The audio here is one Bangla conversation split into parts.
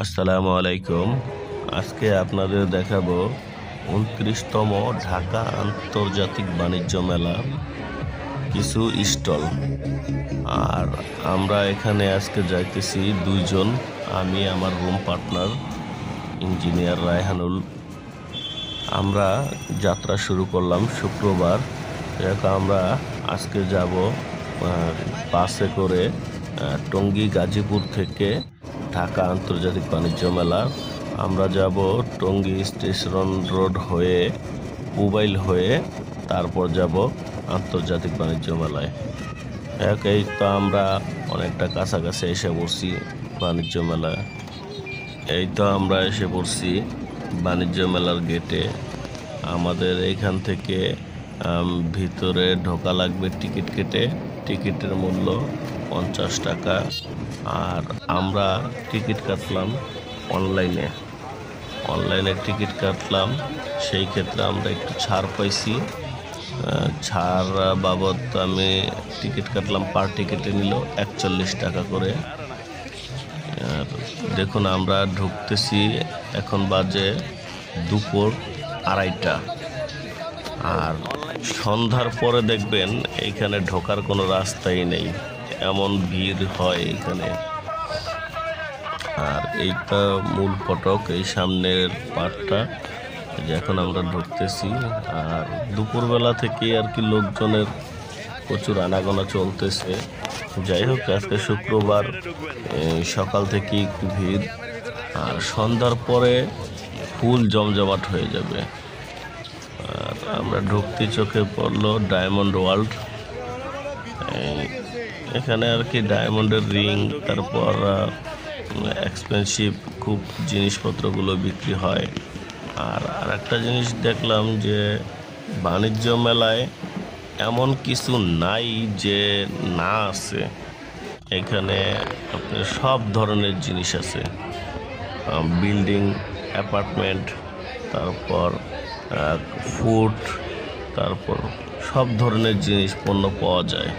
আসসালামু আলাইকুম। আজকে আপনাদের দেখাবো ২৯তম ঢাকা আন্তর্জাতিক বাণিজ্য মেলা কিছু স্টল। আর আমরা এখানে আজকে যাইতেছি দুইজন, আমি আমার রুম পার্টনার ইঞ্জিনিয়ার রায়হানুল। আমরা যাত্রা শুরু করলাম শুক্রবার। আমরা আজকে যাব বাসে করে টঙ্গী গাজীপুর থেকে ঢাকা আন্তর্জাতিক বাণিজ্য মেলা। আমরা যাব টঙ্গী স্টেশন রোড হয়ে মোবাইল হয়ে তারপর যাব আন্তর্জাতিক বাণিজ্য মেলায়। এই তো আমরা অনেকটা কাছাকাছি এসে পড়ছি বাণিজ্য মেলায়। এই তো আমরা এসে পড়ছি বাণিজ্য মেলার গেটে। আমাদের এইখান থেকে ভিতরে ঢোকা লাগবে টিকিট কেটে। টিকিটের মূল্য 50 টাকা। আর আমরা টিকিট কাটলাম অনলাইনে টিকিট কাটলাম। সেই ক্ষেত্রে আমরা একটু ছাড় পাইছি। ছাড় বাবদ আমি টিকিট কাটলাম, পার টিকিটে নিল 41 টাকা করে। আর দেখুন আমরা ঢুকতেছি, এখন বাজে দুপুর 2:30। আর সন্ধ্যার পরে দেখবেন এইখানে ঢোকার কোনো রাস্তাই নেই, এমন ভিড় হয় এখানে। আর এইটা মূল ফটক, এই সামনের পার্টটা এখন আমরা ঢুকতেছি। আর দুপুরবেলা থেকে আর কি লোকজনের প্রচুর আনাগোনা চলতেছে। যাই হোক, আজকে শুক্রবার সকাল থেকে একটু ভিড়, আর সন্ধ্যার পরে ফুল জমজমাট হয়ে যাবে। আর আমরা ঢুকতে চোখে পড়লো ডায়মন্ড ওয়ার্ল্ড। এখানে আর কি ডায়মন্ডের রিং, তারপর এক্সপেন্সিভ খুব জিনিসপত্রগুলো বিক্রি হয়। আর একটা জিনিস দেখলাম যে বাণিজ্য মেলায় এমন কিছু নাই যে না আছে। এখানে আপনার সব ধরনের জিনিস আছে, বিল্ডিং, অ্যাপার্টমেন্ট, তারপর ফুড, তারপর সব ধরনের জিনিস পণ্য পাওয়া যায়।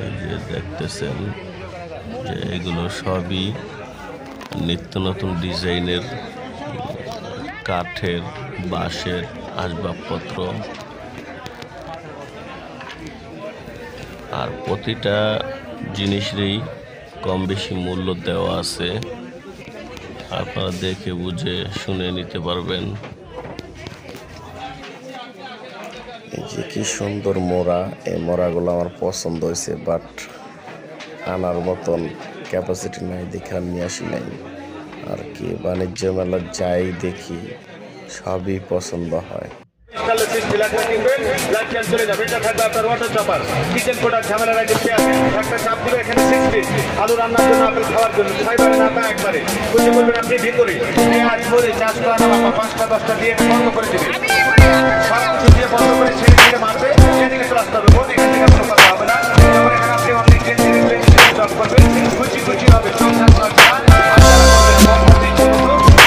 এই যে দেখতেছেন যে এগুলো সবই নিত্য নতুন ডিজাইনের কাঠের, বাঁশের আসবাবপত্র। আর প্রতিটা জিনিসেরই কম বেশি মূল্য দেওয়া আছে, আপনারা দেখে বুঝে শুনে নিতে পারবেন। এই যে কি সুন্দর মোড়া, এই মোড়াগুলো আমার পছন্দ হয়েছে, বাট আনার মতন ক্যাপাসিটি নাই দেখে আর নিয়ে আসি নাই। আর কি বাণিজ্য মেলা যাই দেখি সবই পছন্দ হয়। আলু রান্নার জন্য, আপেল খাওয়ার জন্য, একবারে আপনি ভিতরে 5টা 10টা দিয়ে বন্ধ করে দিবেন। সব কিছু দিয়ে বন্ধ করে ছেড়ে ছেড়ে মারবে, সেদিকে চলে আসতে হবে। এখান থেকে কোনো কথা হবে না। আপনি অনেক জব করবেন, খুশি খুশি হবে।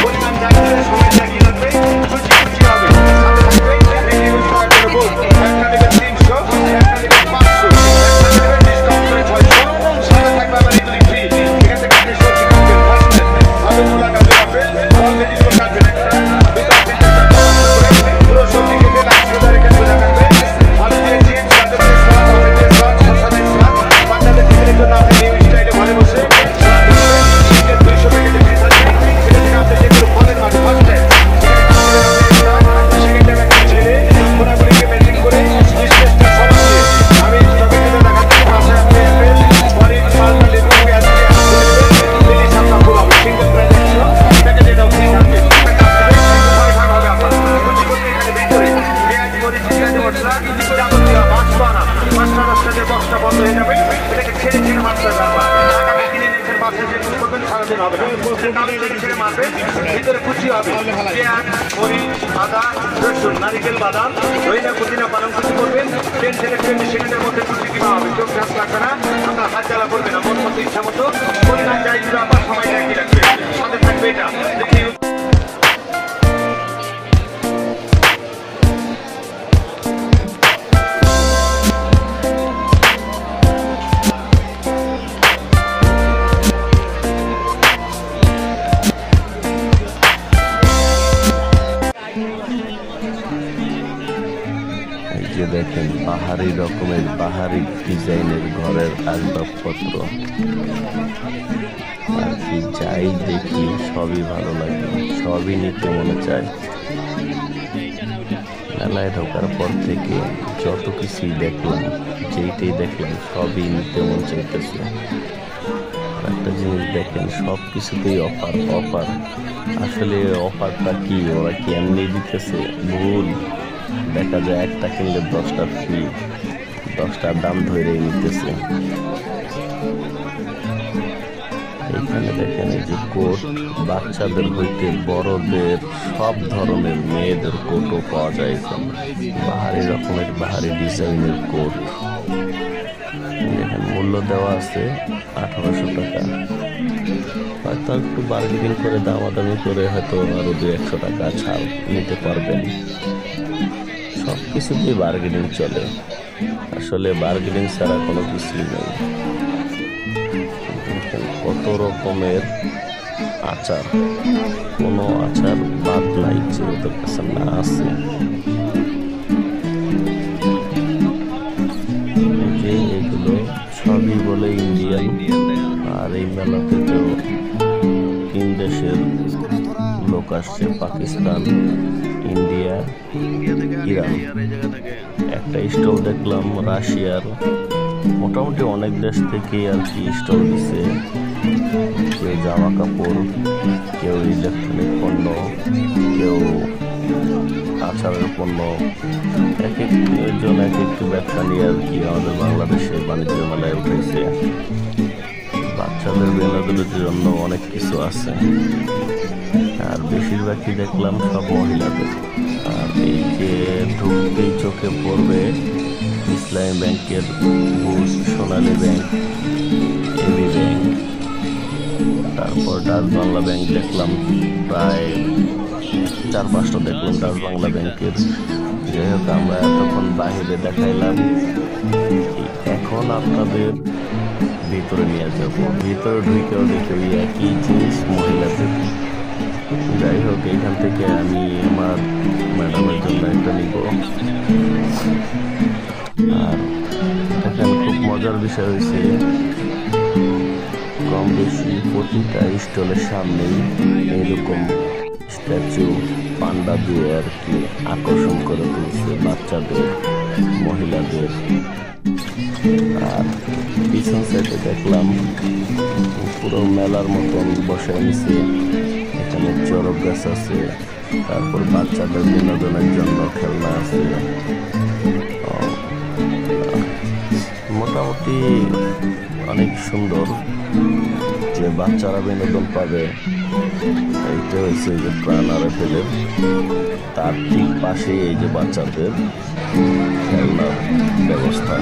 পরিমাণ জায়গায় সময় জায়গিয়ে রাখবে, খুশি খুশি হবে। একটা নেবে 300, একটা নেবে 500, একটা নেবে ডিসকাউন্ট করে 600, সাথে থাকবে আবার এগুলি ফ্রি। এখান থেকে আপনি সবজি কাটবেন, ভাজবেন, আলু মূলা কাটবেন, আপেল অলরেডি তো কাটবেন একটা পুরো সবজি কেটে 1,00,000 এখানে বোঝা কাটবেন। আলু দিয়ে চিপস, গাজর দিয়ে সালাদ, টমেটো দিয়ে সালাদ, শসা দিয়ে সালাদ, বাচ্চাদের টিফিনের জন্য আপনি নিউ স্টাইলে ঘরে বসে 200 প্যাকেটে ফ্রিজ আছে। সেটা থেকে আপনি যেগুলো ফলের মাঝে ফার্স্ট টাইম সেকেন্ড টাইম একটা ছেড়ে ঘোরাঘুরিকে ম্যাচিং করে স্টেশনের সব দিয়ে আমি স্টকে তুলে দেখাচ্ছি। পাশে আপনি অ্যাপেল, অরেঞ্জ, মালটা, লেবু, পেঁয়াজ দিয়ে লিলি সাপটা ফুল হবে। সিঙ্গেল প্রাইস 100 প্যাকেটে দাও ফ্রি থাকবে। ভাগ হবে আপনার কুচি করতে এখানে ভিতরে পেঁয়াজ, মরিচ, পেঁয়াজ, মশলা যাবতীয় 500 আনা 5টা 10টা দিয়ে বক্সটা বন্ধ হয়ে যাবে। এটাকে ছেড়ে ছেড়ে মারতে হবে। টাকা কিনে নিচ্ছেন, বাসে যেগুলো করবেন সারাদিন হবে না। ছেড়ে ছেড়ে মারবেন, ভিতরে কুচি হবে পেঁয়াজ, মরিচ, আদা, রসুন, নারিকেল, বাদাম, দইনা, পুদিনা, পালং কুচি করবেন। 10 থেকে 20 সেকেন্ডের মধ্যে কুচি কিনা হবে। চোখ ঝাঁক লাগবে না, আপনার হাত জ্বালা করবে না। মন মতো ইচ্ছা মতো পরিমাণ যাই দিলে আপনার সময় একই রাখবে। সাথে থাকবে এটা দেখি। দেখেন পাহাড়ি রকমের পাহাড়ি ডিজাইনের ঘরের আসবাবপত্র আর কি যাই দেখি সবই ভালো লাগে, সবই নিতে মনে চায়। মেলায় ঢোকার পর থেকে যত কিছুই দেখলাম, যেইটাই দেখলাম সবই নিতে মন চাইতেছে। একটা জিনিস দেখেন, সব কিছুতেই অফার অফার। আসলে অফারটা কি, ওরা কি এমনি দিতেছে? ভুল। দেখা যায় একটা কিনলে 10টা ফ্রি, 10টার দাম ধরেই নিতেছে। এখানে দেখেন এই যে কোট, বাচ্চাদের হইতে বড়দের সব ধরনের মেয়েদের কোটও পাওয়া যায় এখানে। বাহারি রকমের বাহারি ডিজাইনের কোট। এখানে মূল্য দেওয়া আছে 1800 টাকা। হয়তো একটু বার্গেনিং করে দামাদামি করে হয়তো আরো 200-100 টাকা ছাড় নিতে পারবেন। সব কিছুতেই বার্গেনিং চলে, আসলে বার্গেনিং ছাড়া কোনো কিছুই নেই। কত রকমের আচার, কোনো আচার বাদ নাই যে ওদের কাছে না আছে। এগুলো সবই বলে ইন্ডিয়ান। আর এই মেলাতে তো 3 দেশের লোক আসছে, পাকিস্তান, ইন্ডিয়া, ইরান। একটা স্টল দেখলাম রাশিয়ার। মোটামুটি অনেক দেশ থেকে আর কি স্টল দিছে। কেউ জামা কাপড়, কেউ ইলেকট্রনিক পণ্য, কেউ আচারের পণ্য। এক একজন এক একটু ব্যবসা নিয়ে আর কি আমাদের বাংলাদেশের বাণিজ্য মেলায় উঠেছে। বাচ্চাদের বিনোদনের জন্য অনেক কিছু আছে, আর বেশিরভাগই দেখলাম সব মহিলাদের। আর এই যে ঢুকতেই চোখে পড়বে ইসলামী ব্যাংকের বুথ, সোনালী ব্যাংক, এবি ব্যাংক, তারপর ডাচ বাংলা ব্যাংক দেখলাম, প্রায় 4-5টা দেখলাম ডাচ বাংলা ব্যাংকের। যাই হোক, আমরা এতক্ষণ বাহিরে দেখাইলাম, এখন আপনাদের ভিতরে নিয়ে যাবো। ভিতরে ঢুকেও দেখে একই জিনিস মহিলাদের। যাই হোক, এইখান থেকে আমি আমার ম্যাডামের জন্য একটা নিব। আর দেখেন, খুব মজার বিষয় হয়েছে, কম বেশি প্রতিটা স্টলের সামনেই এইরকম স্ট্যাচু, পান্ডা দিয়ে আর কি আকর্ষণ করে তুলছে বাচ্চাদের, মহিলাদের। আর পিছন সাইডে দেখলাম পুরো মেলার মতন বসে নিছে। এখানে চড়ক গাছ আছে, তারপর বাচ্চাদের বিনোদনের জন্য খেলনা আছে। মোটামুটি অনেক সুন্দর, যে বাচ্চারা বিনোদন পাবে। এইটা হচ্ছে যে প্রাণ আরএফএলের, তার ঠিক পাশেই এই যে বাচ্চাদের খেলনার ব্যবস্থা।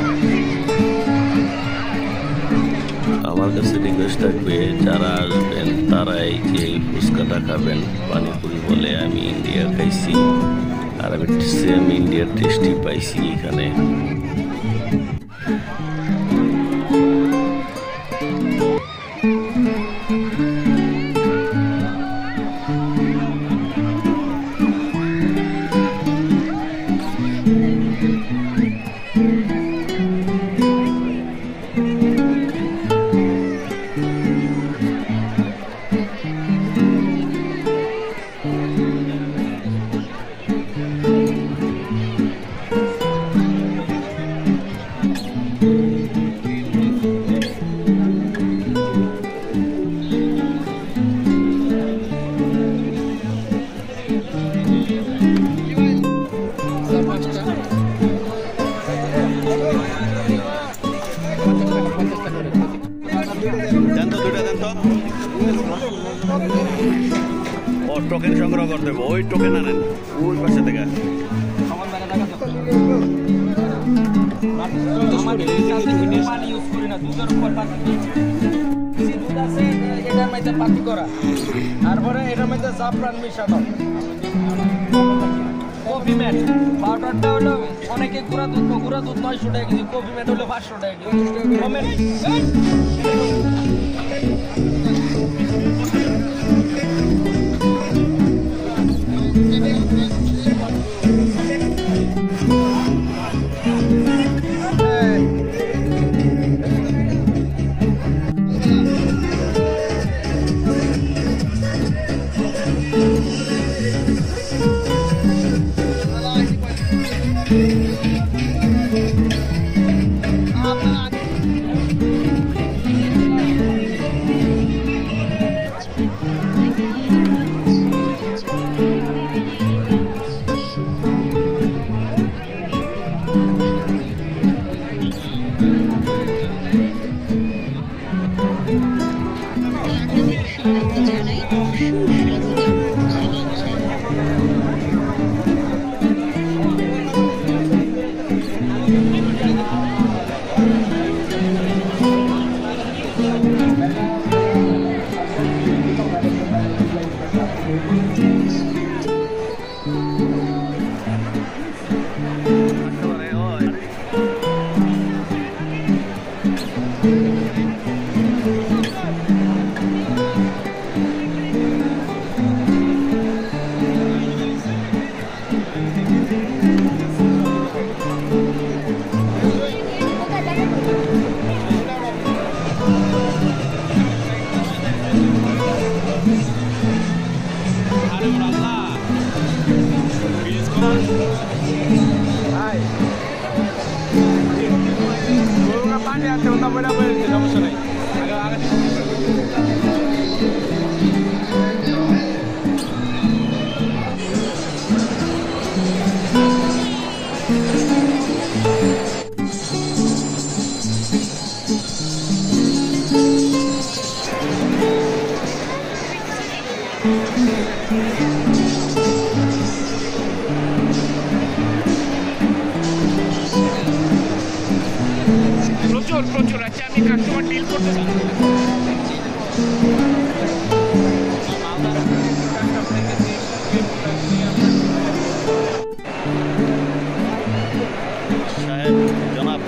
আমার কাছে রিকোয়েস্ট থাকবে, যারা আসবেন তারা এই যে ফুচকাটা খাবেন। পানিপুরি বলে আমি ইন্ডিয়া খাইছি, আর আমি সেম ইন্ডিয়ার টেস্টি পাইছি এখানে। ও টোকেন সংগ্রহ করতে হবে, ওই টোকেন আনেন ওই পাশে থেকে। তারপরে এটার মধ্যে জাফরান মিশানো। কফি ম্যাট পাউডারটা হলো অনেকে গুঁড়া দুধ 900 টাকা কেজি, কফি ম্যাট হলো 500 টাকা কেজি। প্রচুর আছে, আমি কাস্টমার ডিল করতে চাই। সাহেব জনাব